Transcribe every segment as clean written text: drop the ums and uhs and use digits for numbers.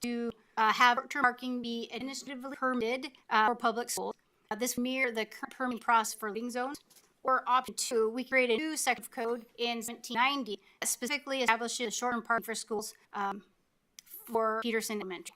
to have short-term parking be administratively permitted for public schools. This mirror the current permitting process for living zones. Or option 2, we created a new section of code in 1790 that specifically establishes short-term parking for schools for Peterson Elementary.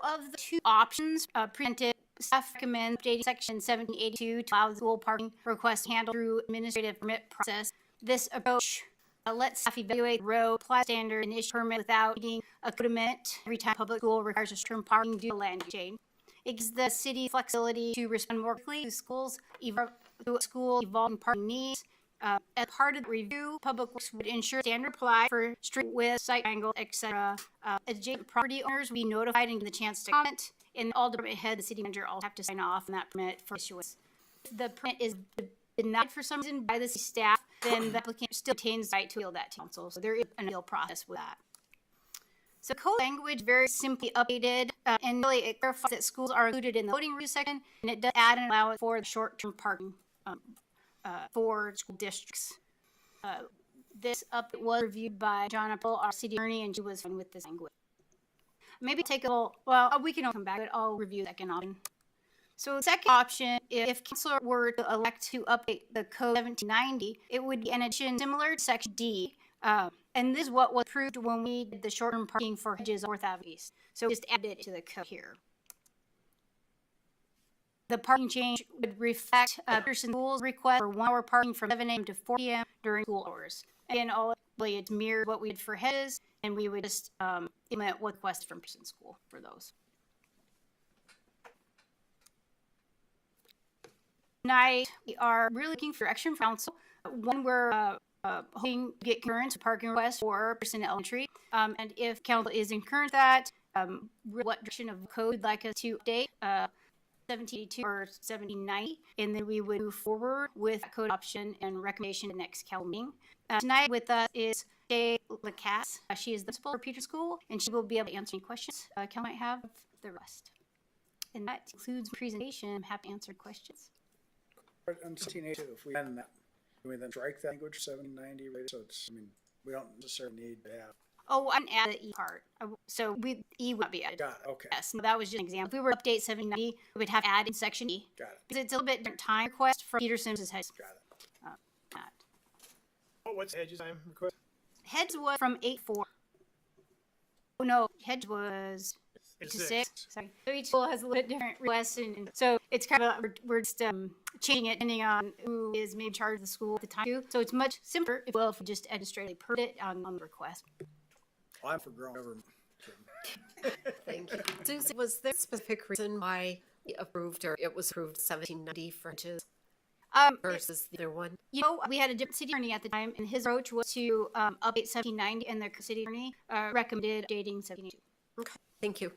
Of the two options presented, staff recommends updating section 1782 to allow the school parking request handled through administrative permit process. This approach lets staff evaluate the road, apply standard, and issue permit without needing a code amendment every time public school requires a short-term parking due to land use change. It gives the city flexibility to respond more quickly to schools' evolving parking needs. As part of the review, Public Works would ensure standard apply for street width, site angle, etc. Adjacent property owners would be notified and given the chance to comment. And all department head, the city manager, all have to sign off on that permit for issuance. If the permit is denied for some reason by the city staff, then the applicant still retains the right to appeal that to council. So there is an appeal process with that. So code language very simply updated, and really it clarifies that schools are included in the loading review section, and it does add and allow it for the short-term parking for school districts. This update was reviewed by John Apple, our city attorney, and she was fine with this language. Maybe take a little, we can all come back, but I'll review the second option. So the second option, if council were to elect to update the code 1790, it would be an addition similar to section D. And this is what was approved when we did the short-term parking for Hedges North Avenue East. So just added it to the code here. The parking change would reflect Peterson School's request for 1 hour parking from 7 a.m. to 4 p.m. during school hours. Again, it's mirrored what we did for Hedges, and we would just implement what requests from Peterson School for those. Tonight, we are really looking for action from council. One, we're hoping to get concurrence with parking requests for Peterson Elementary. And if council is in concurrence with that, what direction of code would like us to update 1782 or 1790, and then we would move forward with code option and recommendation to the next council meeting. Tonight with us is Shay Lacasse. She is the principal for Peterson School, and she will be able to answer any questions council might have of the rest. And that concludes the presentation. I'm happy to answer questions. On 1782, if we end that, can we then strike that language 1790? Right? So it's, we don't necessarily need to have. Oh, I didn't add the E part. So E would not be added. Got it, okay. Yes, no, that was just an example. If we were to update 1790, we would have to add in section E. Got it. Because it's a little bit different time request for Peterson's Hedges. Got it. What's Hedges time request? Hedges was from 8-4. Oh, no, Hedges was 6. Sorry. So each school has a little bit different requests. And so it's kind of, we're just changing it depending on who is maybe in charge of the school at the time too. So it's much simpler if we just administratively put it on the request. Well, I'm for growing government. Thank you. Susie, was there a specific reason why we approved, or it was approved 1790 for Hedges versus the other one? You know, we had a different city attorney at the time, and his approach was to update 1790, and the city attorney recommended updating 1782. Okay, thank you.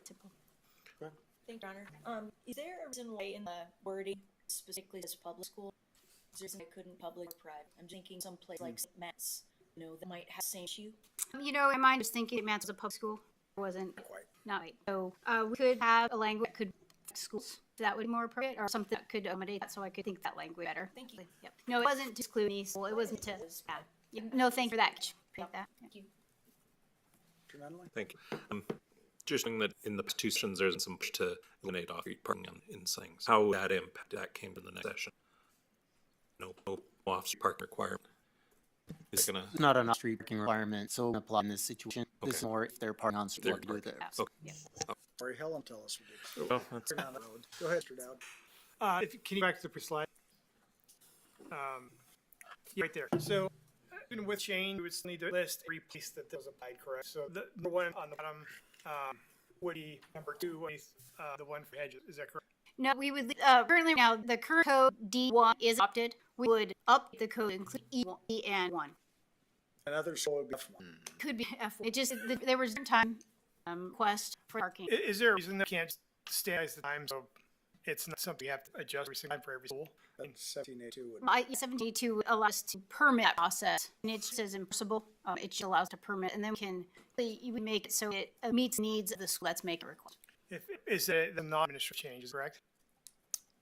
Thank you, Your Honor. Is there a reason why in the wording specifically this public school, is there a reason I couldn't public or private? I'm thinking someplace like St. Matt's, that might have the same issue. In my mind, just thinking St. Matt's was a public school. It wasn't Quite. Not right. So we could have a language that could schools. That would be more appropriate, or something that could accommodate that, so I could think that language better. Thank you. Yep. No, it wasn't to exclude any school. It wasn't to. Yeah. No, thank you for that. Appreciate that. Thank you. Thank you. Just saying that in the past 2 sessions, there's some push to eliminate off-street parking in things. How would that impact that came to the next session? No off-street parking requirement. It's not an off-street parking requirement, so apply in this situation. Okay. This is more if they're parking on street. Okay. Yeah. Sorry, Helen, tell us we did. Well, that's Turn on the road. Go ahead, Mr. Dowd. Can you back to the previous slide? Yeah, right there. So, even with change, we would still need to list every place that was applied, correct? So, the number 1 on the bottom would be number 2, the one for Hedges. Is that correct? No, we would currently now the current code D1 is adopted. We would update the code to include E and 1. Another school would be F1. Could be F1. It just there was a time request for parking. Is there a reason that you can't standardize the time so it's not something you have to adjust every single time for every school? Then 1782 would. 1782 allows us to permit that process, and it just is enforceable. It just allows to permit, and then we would make it so it meets needs of the school that's making a request. Is it the non-administrative changes, correct?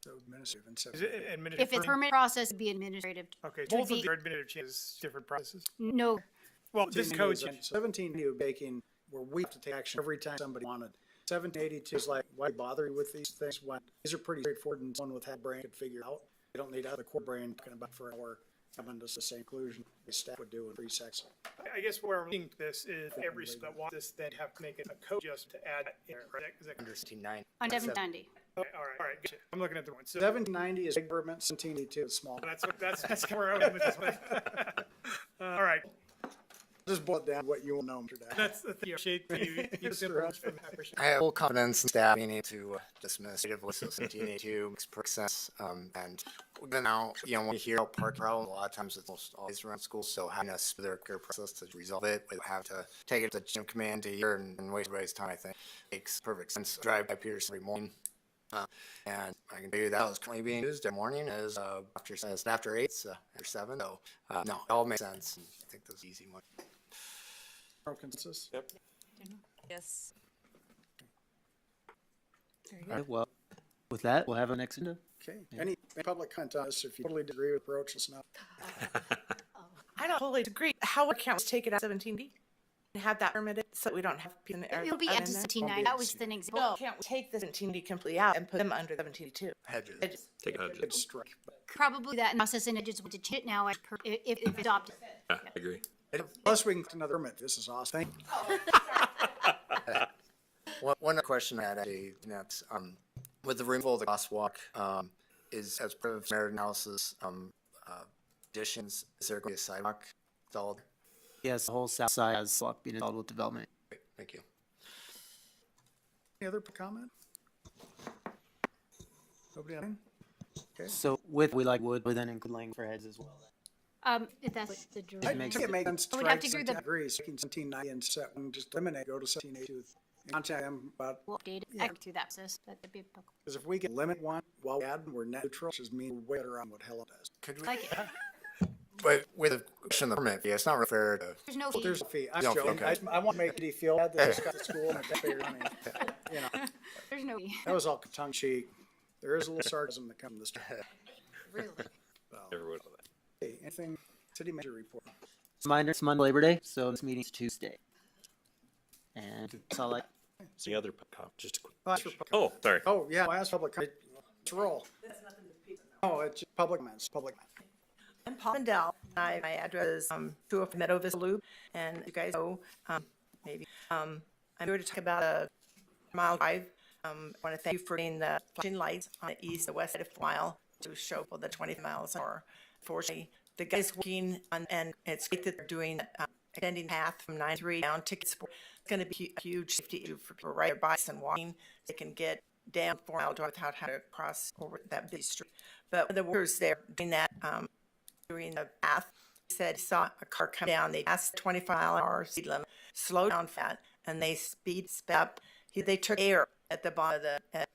So administrative and Is it administrative? If it's permit process, it'd be administrative. Okay, both of the administrative changes, different processes. No. Well, this code changes. 17 you making where we have to take action every time somebody wanted. 1782 is like, why bother you with these things when these are pretty straightforward and someone with half brain could figure out. You don't need other core brain talking about for an hour coming to the same conclusion the staff would do in 3 seconds. I guess where I'm thinking this is every school that wants this then have to make it a code just to add that in there, right? Is that Under 1790. On 790. okay, all right, gotcha. I'm looking at the one. So 1790 is big government, 1782 is small. that's where I'm with this one. All right, Just boil it down to what you will know, Mr. Dash. that's the thing. You simple from that perspective. I have full confidence in staff being able to dismiss native list of 1782 makes perfect sense. And then now, when we hear about park problem, a lot of times it's almost always around school. So having a specific process to resolve it, we have to take it to chain of command to hear and waste everybody's time. I think makes perfect sense. I drive by Peterson every morning. And I can tell you that was currently being used every morning is after 8, after 7. So no, it all makes sense. And I think that's an easy one. Consensus? Yep. Yes. All right, well, with that, we'll have our next agenda. Okay. Any public comment on this? If you totally disagree with approach, let's know. I don't totally agree. How can't we take it out 17D and have that permitted so we don't have people in the It would be out up to in there? 1790. That was an example. No, can't we take the 17D completely out and put them under 17D2? Hedges. Take it out. Good strike. Probably that process and it just went to change it now as per, if adopted. Yeah, I agree. Plus, we can get another permit. This is awesome. Thank you. One other question I had, actually, that's, with the removal of the crosswalk, is as part of merit analysis, additions, is there going to be a sidewalk installed? Yes, the whole south side has sidewalk being installed with development. Great, thank you. Any other comment? Nobody on? Okay. So with, we like wood, we then include language for heads as well. If that's what the I direction. makes think it makes sense to I would try have to agree with the- 1790 and set one, just eliminate, go to 1782. Contact them about, We'll update it. Yeah. I work through that process. That'd be because if we can limit one while we add, we're net neutral, which is mean way better on what Helen does. Could we, like it. but with the question of the permit, yeah, it's not really fair to, There's no Well, fee. there's a fee. I'm No fee, joking. okay. I want to make it feel bad that it's got the school and the taxpayers. I mean, There's no fee. that was all tongue cheek. There is a little sarcasm that comes from this. Really? Everyone know that. Okay, anything, city manager report? Reminder, it's Monday, Labor Day, so this meeting's Tuesday. And that's all I, The other comment, just a quick Last question. report. Oh, sorry. Oh, yeah, last public comment. Let's roll. Oh, it's public comments, public comments. I'm Paul Mandel. My address is 205 Meadow Vista Loop, and you guys know, maybe. I'm here to talk about a mile drive. I want to thank you for getting the flashing lights on the east and west side of the mile to show for the 20 miles an hour. Fortunately, the guys working on, and it's great that they're doing extending the path from 93 down to Kalispell. It's going to be a huge safety issue for people riding their bikes and walking. They can get down 4 mile drive without having to cross over that busy street. But the workers there doing that, during the path, said he saw a car come down. They passed 25-mile-an-hour speed limit, slowed down fast, and they sped up. They took air at the bottom of the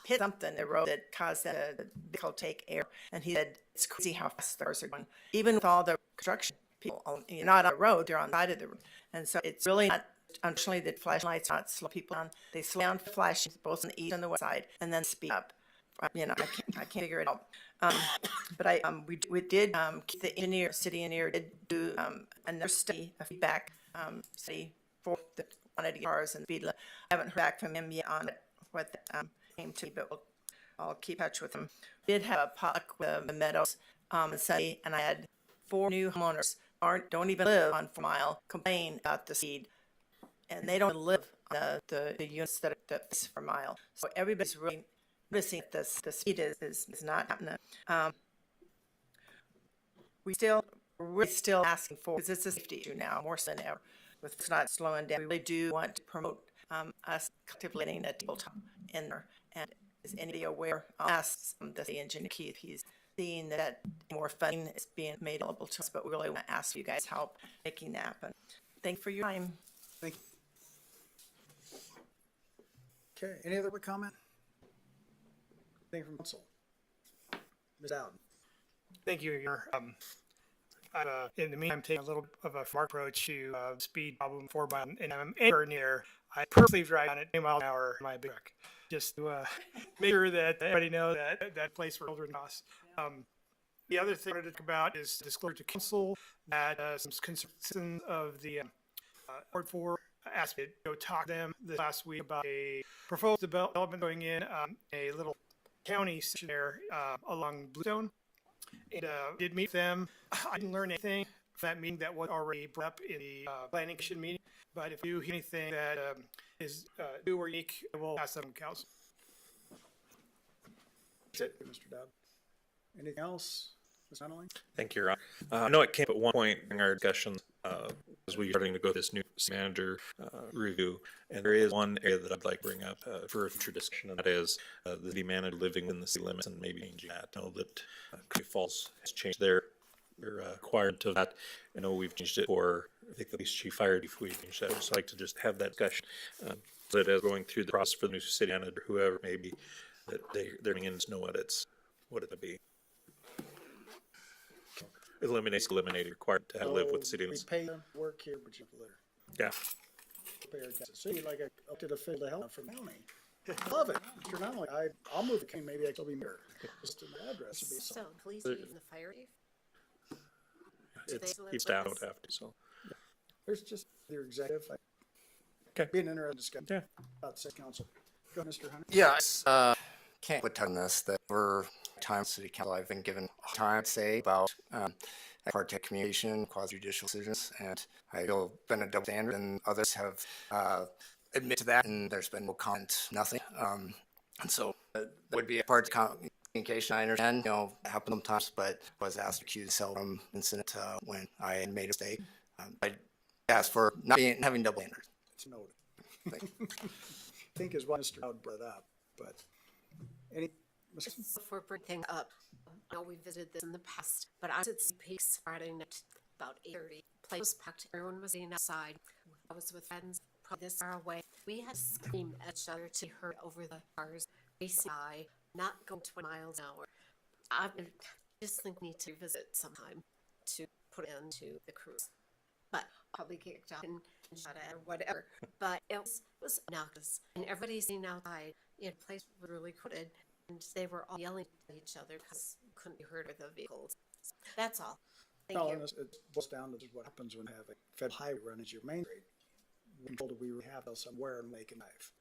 hit something in the road that caused the vehicle to take air. And he said, it's crazy how fast the cars are going. Even with all the construction people, you're not on the road, they're on the side of the road. And so it's really not, unfortunately, the flashing lights not slow people down. They slow down for flashing both on the east and the west side, and then speed up. I can't figure it out. But we did keep the city engineer did do another study, a feedback study for the quantity of cars and speed limit. I haven't heard back from him yet on what came to me, but I'll keep in touch with him. We did have a POC with the Meadows study, and I had 4 new homeowners don't even live on 4 Mile complain about the speed, and they don't live on the units that are 4 Mile. So everybody's really noticing that the speed is not happening. We're still asking for, because it's a safety issue now, more so than ever, with it's not slowing down. We really do want to promote us collectively getting a tabletop in there. And is anybody aware? I'll ask the city engineer Keith. He's seeing that more funding is being made available to us, but we really want to ask you guys help making that happen. Thank you for your time. Thank you. Okay, any other comment? Anything from council? Ms. Dowd? Thank you, Your Honor. I'm, in the meantime, taking a little of a smart approach to speed problem 4 mile, and I'm anywhere near. I purposely drive on at 20 miles an hour in my big truck, just to make sure that everybody knows that place for children cross. The other thing I wanted to talk about is disclosure to council that some concerns of the Ward 4 asked me to go talk to them this last week about a proposed development going in a little county section there along Bluestone. And did meet them. I didn't learn anything from that meeting that was already brought up in the planning commission meeting. But if you hear anything that is new or unique, we'll pass that on to council. That's it, Mr. Dowd. Anything else, Ms. Donnelly? Thank you, Your Honor. I know it came up at one point in our discussions as we were starting to go this new city manager review, and there is one area that I'd like to bring up for a future discussion, and that is the city manager living in the city limits and maybe changing that. I know that Country Falls has changed their requirement of that. I know we've changed it for, I think, the police chief, fire chief, we changed that. I'd just like to just have that discussion so that as going through the process for the new city manager, whoever it may be, that they're going to know what it'll be. Eliminated required to live with the city We limits. pay them to work here, but you have to live. Yeah. Pay our taxes. So you like a elected official to help from county. Love it. Mr. Donnelly, I'll move the king, maybe I will be mayor. Just an address would be So so. police chief and the fire chief? It's, they live each town with would us? have to, so. There's just your executive. Okay. Be an interesting discussion. Yeah. About city council. Go, Mr. Hunter. Yes, can't put on this that over time city council I've been given time to say about part communication, quasi judicial decisions, and I feel been a double standard, and others have admitted to that, and there's been no comment, nothing. And so that would be a part of communication. I understand, happen sometimes, but I was asked to accuse myself from incident when I had made a mistake. I asked for not having double standards. It's noted. I think is what Mr. Dowd brought up, but any, Before bringing things up, I know we visited this in the past, but I was at Peaks Friday night about 8:30. Place was packed. Everyone was eating outside. I was with friends probably this far away. We had to scream at each other to be heard over the cars racing by, not going 20 miles an hour. I just think we need to visit sometime to put it into the cruise. But probably kicked out and shot at or whatever. But it was obnoxious. And everybody's sitting outside. The place was really crowded. And they were all yelling at each other because couldn't be heard with the vehicles. So that's all. Thank no, you. and it boils down to what happens when having federal highway run as your main street. We're told that we have somewhere and make a knife.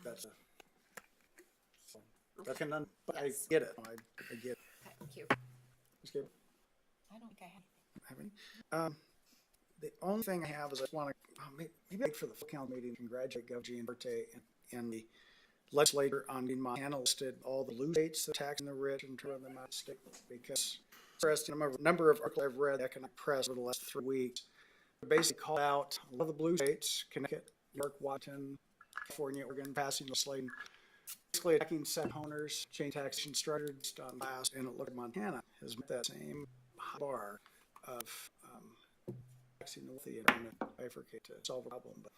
That's but Yes. I get it. I get it. Thank you. Ms. Gabriel? I don't think I have. Have any? The only thing I have is I just want to maybe for the full council meeting congratulate Governor Gianforte and the legislature on being Montana listed all the blue states that tax the rich and turn them out of state, because interesting a number of articles I've read in the economic press over the last 3 weeks basically call out a lot of the blue states, Connecticut, New York, Washington, California, Oregon, passing legislation basically attacking set owners, chain taxation structured based on class, and it looked like Montana has met that same high bar of taxing the wealthy and trying to bifurcate to solve a problem. But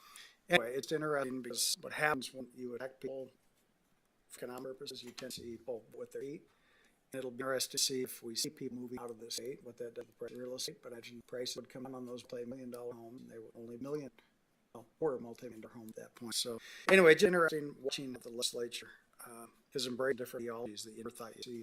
anyway, it's interesting because what happens when you attack people for economic purposes, you tend to see people with their feet. And it'll be interesting to see if we see people moving out of the state, what that does to the price of real estate. But I imagine the price would come on those multi-million-dollar homes, and they were only or multi-million-dollar home at that point. So anyway, it's interesting watching the legislature is embracing different ideologies that you never thought you'd see.